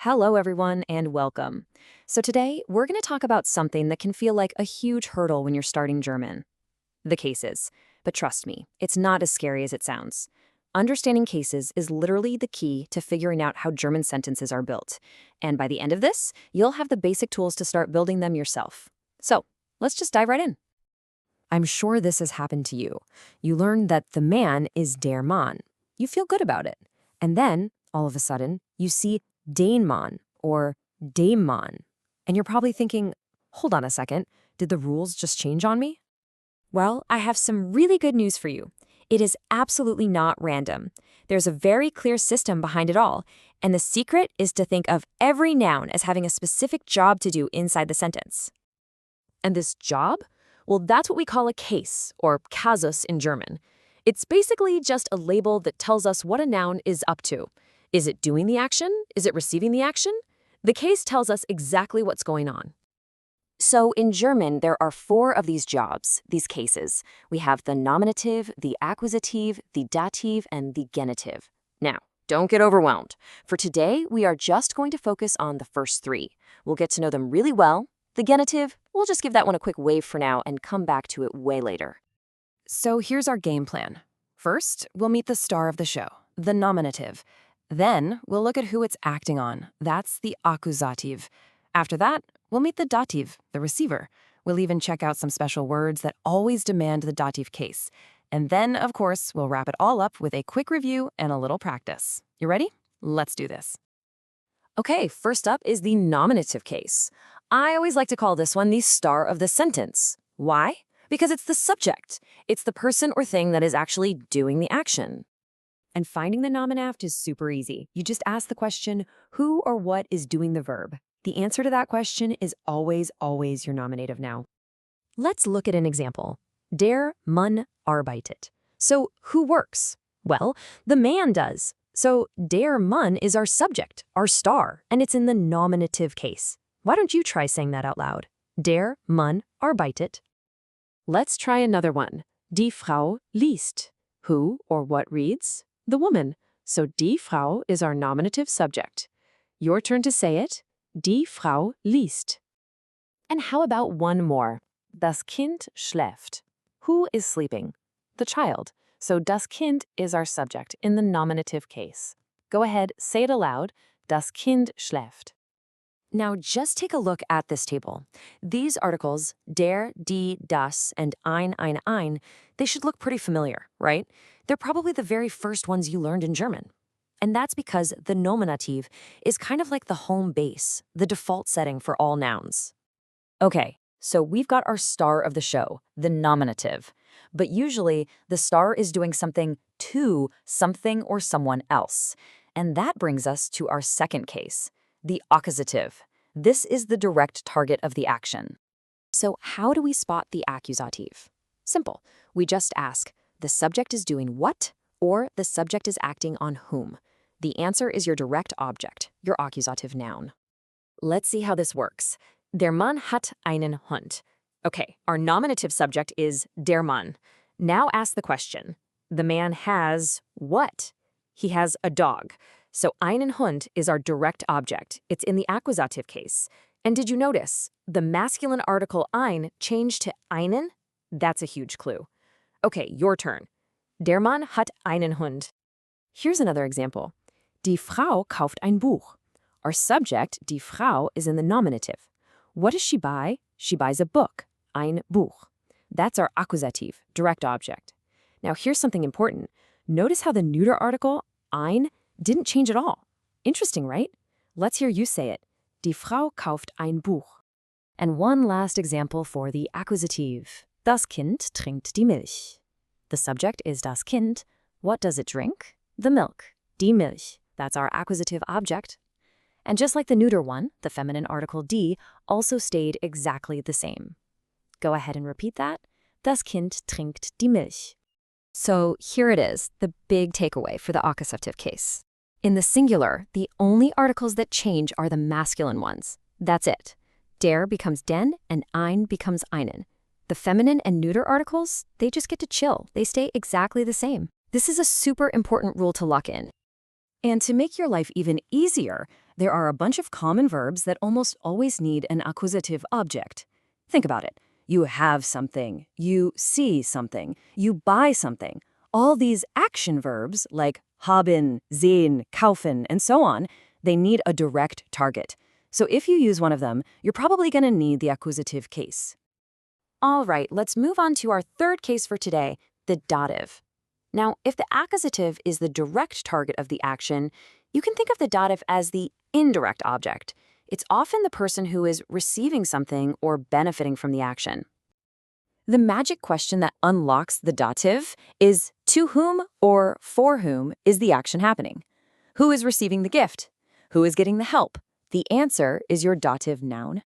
Hello, everyone, and welcome. So today, we're going to talk about something that can feel like a huge hurdle when you're starting German. The cases. But trust me, it's not as scary as it sounds. Understanding cases is literally the key to figuring out how German sentences are built. And by the end of this, you'll have the basic tools to start building them yourself. So, let's just dive right in. I'm sure this has happened to you. You learn that the man is der Mann. You feel good about it. And then, all of a sudden, you see den Mann or dem Mann. And you're probably thinking, hold on a second, did the rules just change on me? Well, I have some really good news for you. It is absolutely not random. There's a very clear system behind it all, and the secret is to think of every noun as having a specific job to do inside the sentence. And this job? Well, that's what we call a case, or Kasus in German. It's basically just a label that tells us what a noun is up to. Is it doing the action? Is it receiving the action? The case tells us exactly what's going on. So in German, there are 4 of these jobs, these cases. We have the nominative, the accusative, the dative, and the genitive. Now, don't get overwhelmed. For today, we are just going to focus on the first 3. We'll get to know them really well. The genitive, we'll just give that one a quick wave for now and come back to it way later. So here's our game plan. First, we'll meet the star of the show, the nominative. Then, we'll look at who it's acting on. That's the Akkusativ. After that, we'll meet the Dativ, the receiver. We'll even check out some special words that always demand the Dativ case. And then, of course, we'll wrap it all up with a quick review and a little practice. You ready? Let's do this. Okay, first up is the nominative case. I always like to call this one the star of the sentence. Why? Because it's the subject. It's the person or thing that is actually doing the action. And finding the nominative is super easy. You just ask the question, who or what is doing the verb? The answer to that question is always your nominative now. Let's look at an example. Der Mann arbeitet. So who works? Well, the man does. So der Mann is our subject, our star, and it's in the nominative case. Why don't you try saying that out loud? Der Mann arbeitet. Let's try another one. Die Frau liest. Who or what reads? The woman. So die Frau is our nominative subject. Your turn to say it. Die Frau liest. And how about one more? Das Kind schläft. Who is sleeping? The child. So das Kind is our subject in the nominative case. Go ahead, say it aloud. Das Kind schläft. Now just take a look at this table. These articles, der, die, das, and ein, they should look pretty familiar, right? They're probably the very first ones you learned in German. And that's because the nominative is kind of like the home base, the default setting for all nouns. Okay, so we've got our star of the show, the nominative. But usually, the star is doing something to something or someone else. And that brings us to our second case, the accusative. This is the direct target of the action. So how do we spot the accusative? Simple. We just ask, the subject is doing what, or the subject is acting on whom? The answer is your direct object, your accusative noun. Let's see how this works. Der Mann hat einen Hund. Okay, our nominative subject is der Mann. Now ask the question. The man has what? He has a dog. So einen Hund is our direct object. It's in the accusative case. And did you notice? The masculine article ein changed to einen? That's a huge clue. Okay, your turn. Der Mann hat einen Hund. Here's another example. Die Frau kauft ein Buch. Our subject, die Frau, is in the nominative. What does she buy? She buys a book, ein Buch. That's our accusative, direct object. Now here's something important. Notice how the neuter article, ein, didn't change at all. Interesting, right? Let's hear you say it. Die Frau kauft ein Buch. And one last example for the accusative. Das Kind trinkt die Milch. The subject is das Kind. What does it drink? The milk, die Milch. That's our accusative object. And just like the neuter one, the feminine article die also stayed exactly the same. Go ahead and repeat that. Das Kind trinkt die Milch. So here it is, the big takeaway for the accusative case. In the singular, the only articles that change are the masculine ones. That's it. Der becomes den and ein becomes einen. The feminine and neuter articles, they just get to chill. They stay exactly the same. This is a super important rule to lock in. And to make your life even easier, There are a bunch of common verbs that almost always need an accusative object. Think about it. You have something, you see something, you buy something. All these action verbs, like haben, sehen, kaufen, and so on, they need a direct target. So if you use one of them, you're probably going to need the accusative case. All right, let's move on to our third case for today, the dative. Now, if the accusative is the direct target of the action, you can think of the dative as the indirect object. It's often the person who is receiving something or benefiting from the action. The magic question that unlocks the dative is to whom or for whom is the action happening? Who is receiving the gift? Who is getting the help? The answer is your dative noun.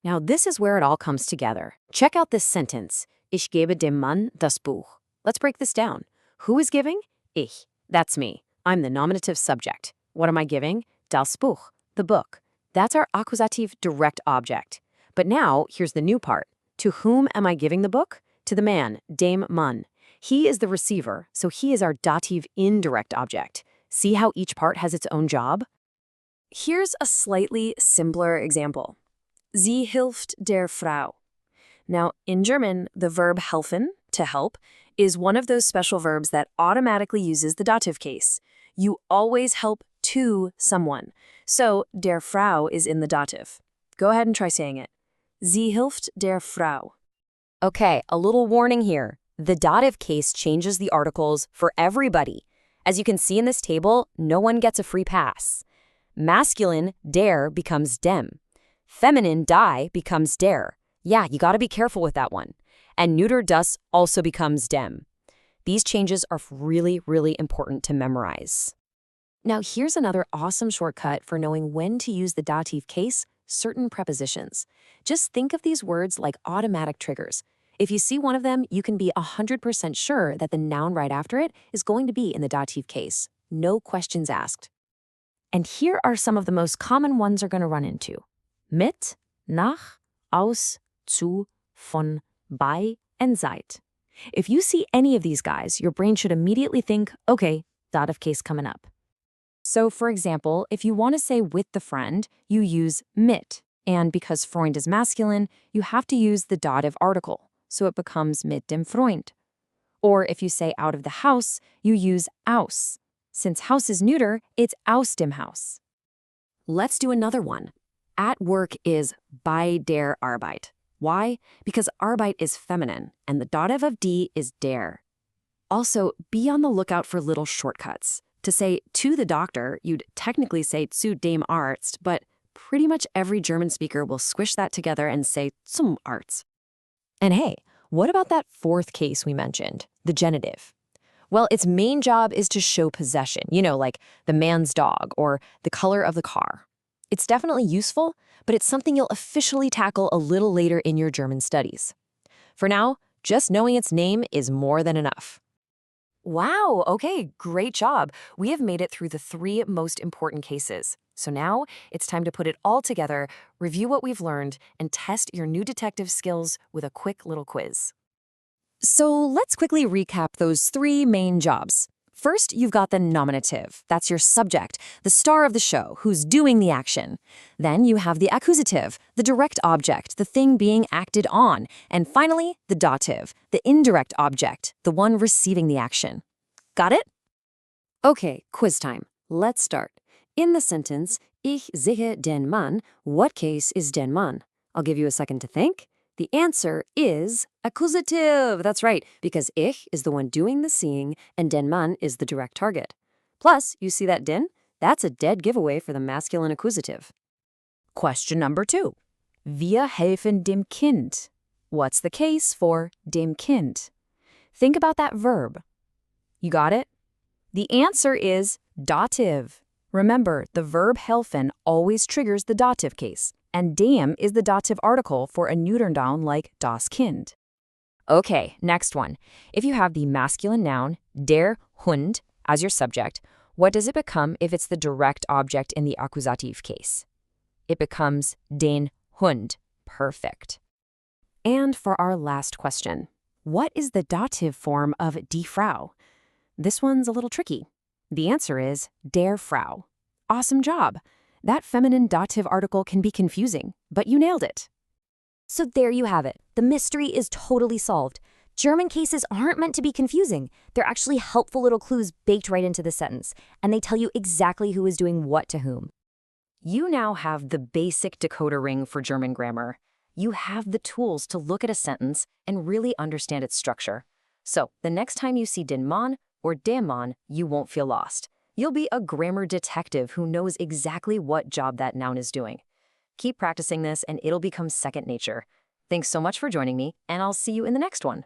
Now, this is where it all comes together. Check out this sentence. Ich gebe dem Mann das Buch. Let's break this down. Who is giving? Ich. That's me. I'm the nominative subject. What am I giving? Das Buch, the book. That's our accusative direct object. But now, here's the new part. To whom am I giving the book? To the man, dem Mann. He is the receiver, so he is our dative indirect object. See how each part has its own job? Here's a slightly simpler example. Sie hilft der Frau. Now, in German, the verb helfen, to help, is one of those special verbs that automatically uses the dative case. You always help to someone. So, der Frau is in the dative. Go ahead and try saying it. Sie hilft der Frau. Okay, a little warning here. The dative case changes the articles for everybody. As you can see in this table, no one gets a free pass. Masculine, der, becomes dem. Feminine, die, becomes der. Yeah, you gotta be careful with that one. And neuter das also becomes dem. These changes are really, really important to memorize. Now, here's another awesome shortcut for knowing when to use the dative case, certain prepositions. Just think of these words like automatic triggers. If you see one of them, you can be 100% sure that the noun right after it is going to be in the dative case. No questions asked. And here are some of the most common ones you're going to run into. Mit, nach, aus, zu, von, bei, and seit. If you see any of these guys, your brain should immediately think, okay, dative case coming up. So, for example, if you want to say with the friend, you use mit. And because Freund is masculine, you have to use the dative article. So it becomes mit dem Freund. Or if you say out of the house, you use aus. Since house is neuter, it's aus dem Haus. Let's do another one. At work is bei der Arbeit. Why? Because Arbeit is feminine, and the dative of die is der. Also, be on the lookout for little shortcuts. To say to the doctor, you'd technically say zu dem Arzt, but pretty much every German speaker will squish that together and say zum Arzt. And hey, what about that fourth case we mentioned, the genitive? Well, its main job is to show possession, like the man's dog or the color of the car. It's definitely useful, but it's something you'll officially tackle a little later in your German studies. For now, just knowing its name is more than enough. Wow, okay, great job. We have made it through the 3 most important cases. So now it's time to put it all together, review what we've learned, and test your new detective skills with a quick little quiz. So let's quickly recap those 3 main jobs. First, you've got the nominative. That's your subject, the star of the show, who's doing the action. Then you have the accusative, the direct object, the thing being acted on. And finally, the dative, the indirect object, the one receiving the action. Got it? Okay, quiz time. Let's start. In the sentence, ich sehe den Mann, what case is den Mann? I'll give you a second to think. The answer is accusative. That's right, because ich is the one doing the seeing and den Mann is the direct target. Plus, you see that den? That's a dead giveaway for the masculine accusative. Question number 2. Wir helfen dem Kind. What's the case for dem Kind? Think about that verb. You got it? The answer is dative. Remember, the verb helfen always triggers the dative case. And dem is the dative article for a neuter noun like das Kind. Okay, next one. If you have the masculine noun, der Hund, as your subject, what does it become if it's the direct object in the accusative case? It becomes den Hund. Perfect. And for our last question, what is the dative form of die Frau? This one's a little tricky. The answer is der Frau. Awesome job. That feminine dative article can be confusing, but you nailed it. So there you have it. The mystery is totally solved. German cases aren't meant to be confusing. They're actually helpful little clues baked right into the sentence, and they tell you exactly who is doing what to whom. You now have the basic decoder ring for German grammar. You have the tools to look at a sentence and really understand its structure. So the next time you see den Mann or der Mann, you won't feel lost. You'll be a grammar detective who knows exactly what job that noun is doing. Keep practicing this and it'll become second nature. Thanks so much for joining me, and I'll see you in the next one.